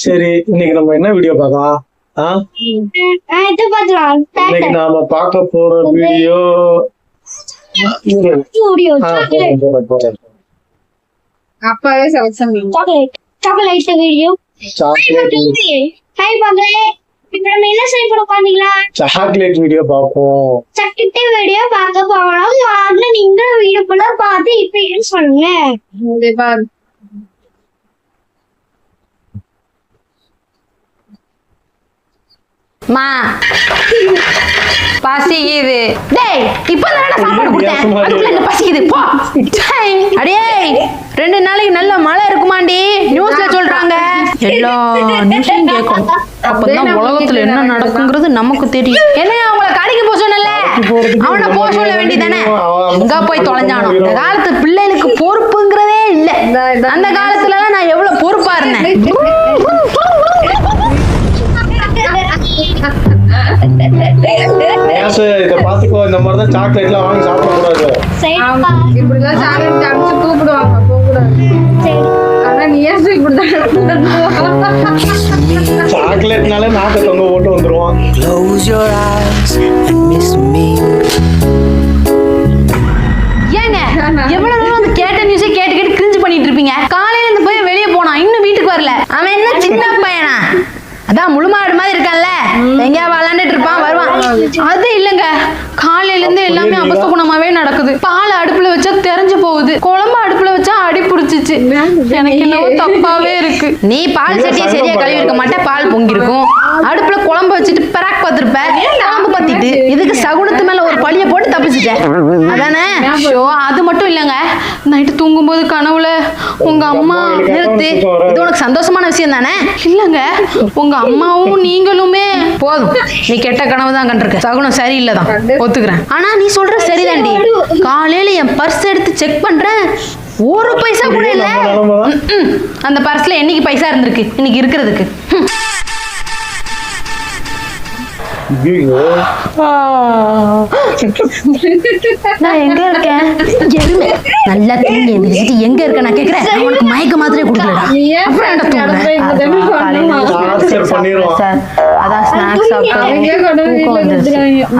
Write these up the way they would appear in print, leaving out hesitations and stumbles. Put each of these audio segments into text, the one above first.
சரி, இன்னைக்கு நம்ம என்ன வீடியோ பார்க்கலாம்? இன்னைக்கு நாம பார்க்க போற வீடியோ அப்பாவே சாக்லேட் வீடியோ. ஹாய் மக்களே, இப்போ நம்ம என்ன செய்ய போறோம் பாத்தீங்களா? சாக்லேட் வீடியோ பார்ப்போம். சாக்லேட் வீடியோ பார்க்க போறோம். வாங்க நீங்க வீடியோ ஃபுல்லா பார்த்து எக்ஸ்பீரியன்ஸ் பண்ணுங்க. கண்டிப்பா. மா பசிக்குது. டேய் இப்பதான் சாப்பாடு கொடுத்தேன், அதுக்குள்ள என்ன பசிக்குது போ. அடே 2 நாளைக்கு நல்ல மழை இருக்குமாண்டி நியூஸ்ல சொல்றாங்க. எல்லா நியூஸையும் கேட்கணும், அப்பதான் உலகத்துல என்ன நடக்குங்கிறது நமக்கு தெரியும். என்ன அவங்கள கடைக்கு போக சொன்னல, அவனை போக சொல்ல வேண்டியதானே? எங்க போய் தொலைஞ்சானோ? இந்த காலத்து பிள்ளைகளுக்கு பொறுப்புங்கிறதே இல்ல. அந்த காலத்துல எல்லாம் நான் எவ்வளவு பொறுப்பா இருந்தேன். இத பாத்துக்கோ, இந்த மாதிரி தான் சாக்லேட் எல்லாம் வாங்கி சாப்பிட கூடாது. இப்படி எல்லாம் சாக்லேட் அடிச்சு கூப்பிடுவாங்க, போக கூடாது. ஆனா நீ ஏன் இப்படி சாக்லேட்னால நாக்க தொங்க போட்டு வந்துருவான். Close your eyes and miss me. ஏங்க எவ்வளவு நேரம் வந்து கேட்ட நியூஸை கேட்டு கேட்டு கிரிஞ்சு பண்ணிட்டு இருப்பீங்க? காலையில இருந்து போய் வெளியே போனா இன்னும் வீட்டுக்கு வரல. அவன் என்ன சின்ன பையனா? அதான் முழுமாடு மாதிரி இருக்கான்ல, எங்கேயா விளாண்டுட்டு இருப்பான், வருவான். அது இல்லங்க, காலையில இருந்து எல்லாமே அபசகுணமாவே நடக்குது. பால் அடுப்புல வச்சா தெரிஞ்சு போகுது, குழம்பு அடுப்புல வச்சா அடி புடிச்சிச்சு. எனக்கு என்னவோ தப்பாவே இருக்கு. நீ பால் சட்டியை சரியா கழுவி இருக்க மாட்டே, பால் பொங்கி இருக்கும். அடுப்புல குழம்பு வச்சுட்டு பராக் பார்த்திருப்ப, குழம்பு பத்திட்டு இதுக்கு சகுனத்து மேல ஒரு பழிய போட்டு தப்பிச்சுட்டேன், அதானே? அது மட்டும் இல்லங்க, நைட்டு தூங்கும்போது கனவுல உங்க அம்மா நிறுத்து, இது உனக்கு சந்தோஷமான விஷயம் தானே? இல்லங்க, உங்க அம்மாவும் நீங்களுமே போதும், நீ கெட்ட கனவு தான் கண்டிருக்க, சகுனம் சரியில்லைதான் ஒத்துக்கிறேன். ஆனா நீ சொல்ற சரிதான்டி. காலையில என் பர்ஸ் எடுத்து செக் பண்றேன், 1 பைசா கூட இல்ல. அந்த பர்ஸ்ல என்னைக்கு பைசா இருந்திருக்கு இன்னைக்கு இருக்கிறதுக்கு? நான் எங்க இருக்கேன்? எருமை நல்லா தூங்கி எந்திரிச்சிட்டு எங்க இருக்க நான் கேக்குறேன். உனக்கு மயக்க மாத்திரை கொடுக்கலடா, சார். அதான் ஸ்நாக்ஸ்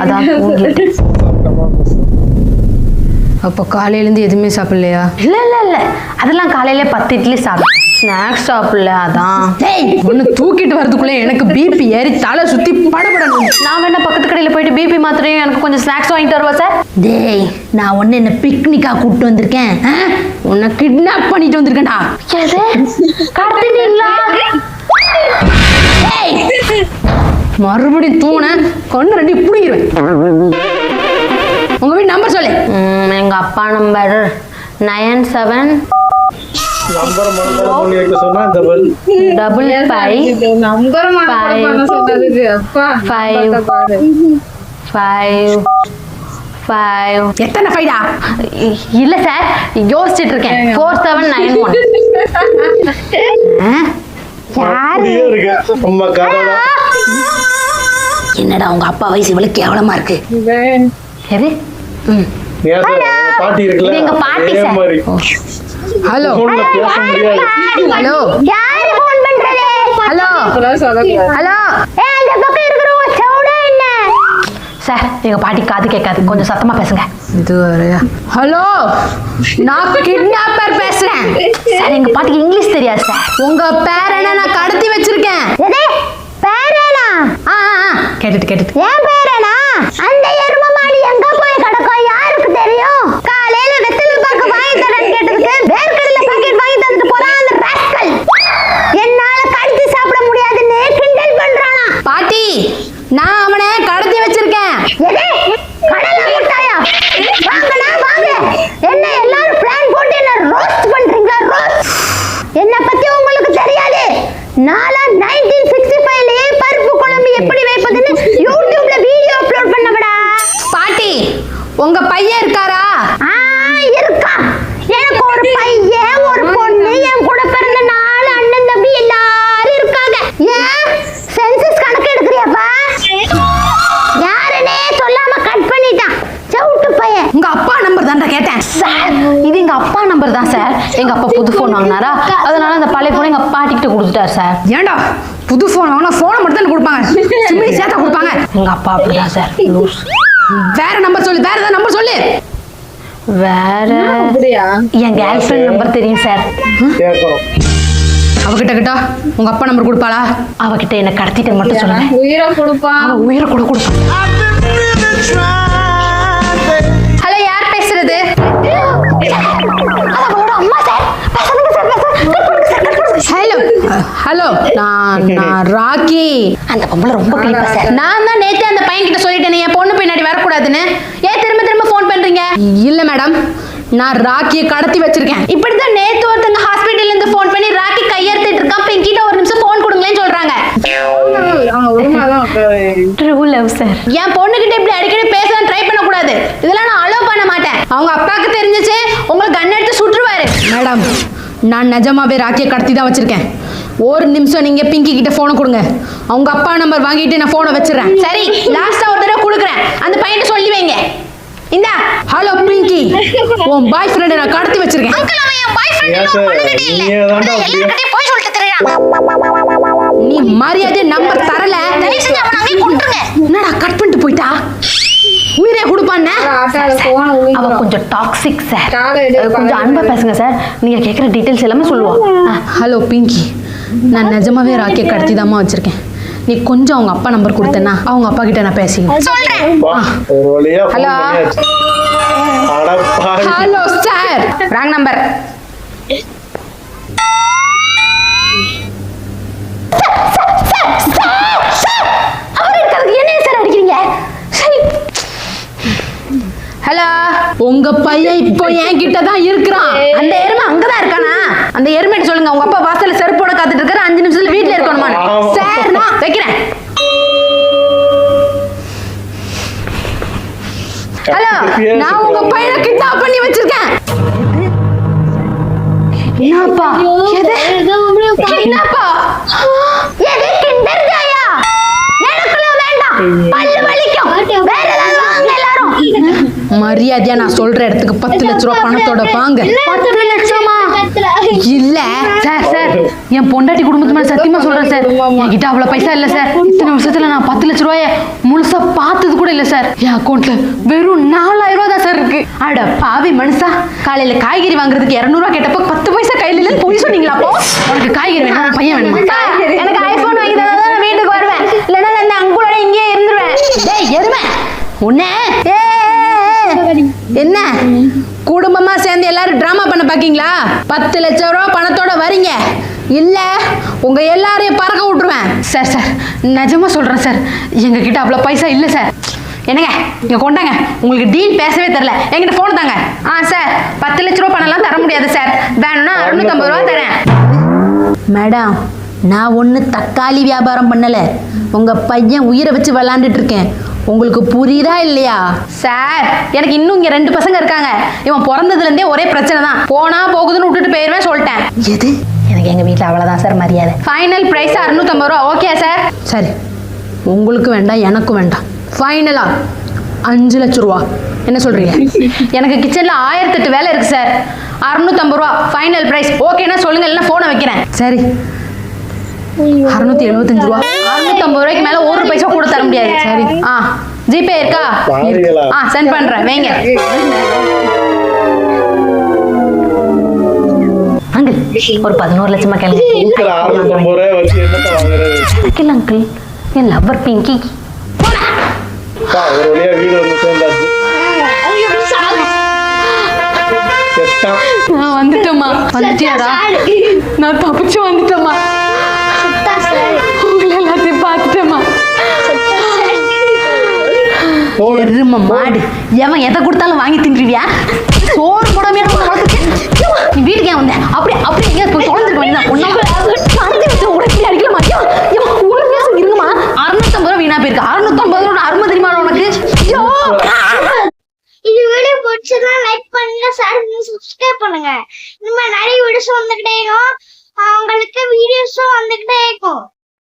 அதான் தூங்கி. அப்போ காலையில இருந்து எதுவுமே சாப்பிடலையா? இல்ல இல்ல இல்ல, அதெல்லாம் காலையில 10 இட்லி சாப்பிட்டேன், ஸ்நாக்ஸ் சாப்பிடல. அதான் ஒண்ணு தூக்கிட்டு வரதுக்குள்ள எனக்கு பிபி ஏறி தலை சுத்தி படபடணும். நான் வேணா பக்கத்து கடையில போயிட்டு பிபி மாத்திரையும் எனக்கு கொஞ்சம் ஸ்நாக்ஸ் வாங்கிட்டு வருவா சார்? டேய், நான் ஒண்ணு என்ன பிக்னிக்கா கூப்பிட்டு வந்திருக்கேன், உன்னை கிட்னாப் பண்ணிட்டு வந்திருக்கேன்டா. எது கடத்திட்டீங்களா? மறுபடியும் தூண கொண்டு 2 புடிங்கிருவேன். உங்க வீட்டு நம்பர் சொல்லு. எங்க அப்பா நம்பர் 97 நம்பர் மறந்துட வைக்க சொன்னா இந்த பல் 55 நம்பர் பண்ண சொன்னதுக்கு அப்பா 5 எத்தனை ஃபைடா? இல்ல சார், யோசிச்சுட்டு இருக்கேன். 4791. யாரு இருக்கு அம்மா கதடா? என்னடா உங்க அப்பா வயசு இவ்வளவு கேவலமா இருக்கு? எது? பாட்டி இருக்குல்ல, எங்க பாட்டி சார். ஹலோ ஹலோ, யாரு ஃபோன் பண்றதே? ஹலோ ஹலோ, அந்த பக்கம் இருக்குறவங்க சவுடா என்ன? சார், எங்க பாட்டி காது கேட்காது, கொஞ்சம் சத்தமா பேசுங்க. இது வரையா? ஹலோ, நான் கிட்னாப்பர் பேசுறேன் சார். எங்க பாட்டிக்கு இங்கிலீஷ் தெரியாது சார். உங்க பேர் என்ன? நான் கடத்தி வச்சிருக்கேன். எது பேரேனா? கேட்டுட்டு ஏன் பேரேனா? அந்த எருமை மாடு எங்க போய் கிடக்கும் யாருக்கு தெரியும்? காலையில வெத்தலை பாக்கு வாங்கி தரேன்னு கேட்டதுக்கு வேர்க்கடலை பாக்கெட் வாங்கி தந்துட்டு போறான் அந்த ராஸ்கல். என்னால கடத்தி சாப்பிட முடியாதுன்னு கிண்டல் பண்றானா? பாட்டி, நான் அவனை கடத்தி வச்சிருக்கேன். எது? கடலை முட்டாயா? வாங்கடா வாங்க. என்ன எல்லாரும் பிளான் போட்டு என்ன ரோஸ்ட் பண்றீங்களா? ரோஸ்ட் என்ன பத்தி உங்களுக்கு தெரியாது. நாளா 1965லே பருப்பு குழம்பு எப்படி வைப்பதுன்னு யூடியூப்ல வீடியோ அப்லோட் பண்ணவடா. பாட்டி, உங்க பையன் இருக்காரா? இருக்கா. எனக்கு ஒரு பையன், ஒரு பொண்ணு, என் கூட பிறந்த 4 அண்ணன் தம்பி எல்லாரும் இருக்காங்க. ஏன் சென்சஸ் கணக்கு எடுக்கறியாப்பா? யாருனே சொல்லாம கட் பண்ணிட்டான் சவுட்டு பையன். உங்க அப்பா நம்பர் தான்டா கேட்டேன் சார். இது எங்க அப்பா நம்பர் தான். அதான் சார் எங்க அப்பா புது போன் வாங்கினாரா, அதனால அந்த பழைய போனை எங்க பாட்டிக்கிட்ட கொடுத்துட்டாரு சார். ஏன்டா புது போன் வாங்கினா போனை மட்டும் தான் கொடுப்பாங்க, சிம்மி சேர்த்தா கொடுப்பாங்க? எங்க அப்பா அப்படிதான் சார். வேற நம்பர் சொல்லு, வேற ஏதாவது நம்பர் சொல்லு. வேற என் கேர்ள் ஃப்ரெண்ட் நம்பர் தெரியும் சார். கேட்கணும். அவகிட்ட கிட்ட உங்க அப்பா நம்பர் கொடுப்பாளா? அவகிட்ட என்ன கடத்திட்டு மட்டும் சொல்லுங்க. உயிரை கொடுப்பான். அவ உயிரை கூட கொடுப்பான். ஹலோ, யார் பேசுறது? ஹலோ ஹலோ, நான் ராக்கி. அந்த பொம்பளை ரொம்ப கிளிப்பா சார். நான் தான் நேத்து அந்த பையன் கிட்ட சொல்லிட்டேன் என் பொண்ணு பின்னாடி வரக்கூடாதுன்னு. ஏன் திரும்ப திரும்ப ஃபோன் பண்றீங்க? இல்ல மேடம், நான் ராக்கியை கடத்தி வச்சிருக்கேன். இப்படிதான் நேத்து ஒருத்தங்க ஹாஸ்பிட்டல்ல இருந்து ஃபோன் பண்ணி ராக்கி கையெடுத்துட்டு இருக்கான், பிங்கிட்ட ஒரு நிமிஷம் ஃபோன் கொடுங்களேன்னு சொல்றாங்க. True love sir. என் பொண்ணு கிட்ட இப்படி அடிக்கடி பேசலாம் ட்ரை பண்ண கூடாது. இதெல்லாம் நான் அலோவ் பண்ண மாட்டேன். அவங்க அப்பாக்கு தெரிஞ்சிச்சு உங்களுக்கு கன் எடுத்து சுட்டுருவாரு. மேடம், நான் நிஜமாவே ராக்கியை கடத்தி தான் வச்சிருக்கேன். ஒரு நிமிஷம் நீங்க பிங்கி கிட்ட போனை கொடுங்க. அவங்க அப்பா நம்பர் வாங்கிட்டு நான் போனை வச்சிடறேன். சரி, லாஸ்டா ஒரு தடவை கொடுக்குறேன். அந்த பையன்ட்ட சொல்லி வைங்க. இந்தா. ஹலோ பிங்கி, உன் பாய் ஃப்ரெண்டை நான் கடத்தி வச்சிருக்கேன். அங்கிள், அவன் என் பாய் ஃப்ரெண்ட் ஏன் சார், நீங்க தான்டா எல்லார்கிட்டயும் போய் சொல்லிட்டு திரியறான். நீ மரியாதை நம்பர் தரல, தயவு செஞ்சு அவனை அங்கேயே கொன்றுங்க. என்னடா கட் பண்ணிட்டு போயிட்டா? உயிரே கொடுப்பான்னு. அவ கொஞ்சம் டாக்ஸிக் சார். கொஞ்சம் அன்பா பேசுங்க சார். நீங்க கேக்குற டீடைல்ஸ் எல்லாமே சொல்லுவோம். ஹலோ பிங்கி, நான் நிஜமாவே ராக்கியை கடத்தி தாம்மா வச்சிருக்கேன். நீ கொஞ்சம் அவங்க அப்பா நம்பர் கொடுத்தேன்னா அவங்க அப்பா கிட்ட நான் பேசிக்கிறேன். சொல்றேன். ஒரு வழியா phone ஹலோ. பண்ணியாச்சு. அட பாவி. Hello sir, wrong number. அவர் இருக்கிறதுக்கு என்ன சார் அடிக்கிறீங்க? சரி. ஹலோ, உங்க பையன் இப்போ என் கிட்ட தான் இருக்கிறான். அந்த எருமை அங்கதான் இருக்கானா? அந்த எருமைட்ட சொல்லுங்க உங்க அப்பா வாசல்ல செருப்போட காத்துட்டு இருக்காரு. 5 நிமிஷத்துல வீட்ல இருக்கணுமா? சார், நான் வைக்கிறேன். ஹலோ, நான் உங்க பையனை கிட்னாப் பண்ணி வச்சிருக்கேன். என்னப்பா? எது? என்னப்பா? எது கிண்டர் ஜாயா? எனக்குள்ள வேண்டாம். பல்லு வலிக்கும். வேற ஏதாவது வாங்க எல்லாரும். மரியாதையா நான் சொல்ற இடத்துக்கு 10 லட்ச ரூபாய் பணத்தோட வாங்க. 10 லட்சமா? இல்ல சார், சார், என் பொண்டாட்டி குடும்பத்து மேல சத்தியமா சொல்றேன் சார். என்கிட்ட அவ்வளவு பைசா இல்ல சார். இத்தனை வருஷத்துல நான் 10 லட்ச ரூபாய முழுசா பார்த்தது கூட இல்ல சார். என் அக்கௌண்ட்ல வெறும் 4000 ரூபாய் தான் சார் இருக்கு. அட பாவி மனுஷா, காலையில காய்கறி வாங்குறதுக்கு 200 ரூபாய் கேட்டப்ப 10 பைசா கையில இல்ல போய் சொன்னீங்களா? அப்போ உனக்கு காய்கறி வேணும், பையன் வேணும். எனக்கு ஐபோன் வாங்கி தந்தா தான் நான் வீட்டுக்கு வருவேன். இல்லனா அந்த அங்குளோட இங்கேயே இருந்துருவேன். டேய் எருமை, உன்னை என்ன குடும்பமா சேர்ந்து எல்லாரும் டிராமா பண்ண பாக்கீங்களா? 10 லட்ச ரூபாய் பணத்தோட வரீங்க, இல்ல உங்க எல்லாரையும் பறக்க விட்டுருவேன். சார். சார், நிஜமா சொல்றேன் சார், எங்க கிட்ட அவ்வளவு பைசா இல்ல சார். என்னங்க, இங்க கொண்டாங்க. உங்களுக்கு டீல் பேசவே தெரியல, என்கிட்ட போன் தாங்க. சார், 10 லட்ச ரூபாய் பணம்லாம் தர முடியாது சார். வேணும்னா 650 ரூபாய் தரேன். மேடம், நான் ஒண்ணு தக்காளி வியாபாரம் பண்ணல, உங்க பையன் உயிரை வச்சு விளையாண்டுட்டு இருக்கேன். உங்களுக்கு புரியுதா இல்லையா? சார், எனக்கு இன்னும் இங்க 2 பசங்க இருக்காங்க. இவன் பிறந்ததுல இருந்தே ஒரே பிரச்சனை தான். போனா போகுதுன்னு விட்டுட்டு போயிருவேன் சொல்லிட்டேன். எது? எனக்கு எங்க வீட்டுல அவ்வளவுதான் சார் மரியாதை. ஃபைனல் பிரைஸ் 650 ரூபா. Okay sir? சரி, உங்களுக்கு வேண்டாம் எனக்கும் வேண்டாம். ஃபைனலா 5 லட்ச ரூபா. என்ன சொல்றீங்க? எனக்கு கிச்சன்ல 1008 வேலை இருக்கு சார். 650 ரூபா ஃபைனல் பிரைஸ். ஓகேனா சொல்லுங்க, இல்லைன்னா போனை வைக்கிறேன். சரி, 675 ரூபா. 650 ரூபாய்க்கு மேல 1 பைசா கூட தர முடியாது. சரி. ஜிபே இருக்கா? சென்ட் பண்றேன், வைங்க. அங்கிள், ஒரு 11 லட்சமா கேளுங்க. இருக்கிற 650 ரூபாய் வச்சு என்னத்த வாங்குறது? அங்கிள், என் லவ்வர் பிங்கி. ஒரு வழியா வீடு வந்து சேர்ந்தாச்சு. செத்தான். நான் வந்துட்டேம்மா. வந்துட்டியாடா? நான் தப்பிச்சு வந்துட்டேம்மா. உங்களை எல்லாத்தையும் பார்த்துட்டேம்மா. எரும மாடு, எவன் எதை கொடுத்தாலும் வாங்கி தின்றுவியா? சோறு போடாம நீ வீட்டுக்கு ஏன் வந்த? அப்படி அப்படி எங்க போய் தொலைஞ்சிருக்க வேண்டியதான். உடனே அடிக்கலாமா? இருங்கம்மா, 650 ரூபா வீணா போயிருக்கு. 650 ரூபா அருமை தெரியுமா உனக்கு? இது வீடியோ பிடிச்சதா லைக் பண்ணுங்க, ஷேர் பண்ணுங்க, சப்ஸ்கிரைப் பண்ணுங்க. இந்த மாதிரி நிறைய வீடியோஸ் வந்துகிட்டே இருக்கும். அவங்களுக்கு வீடியோஸும் வந்துகிட்டே இருக்கும்.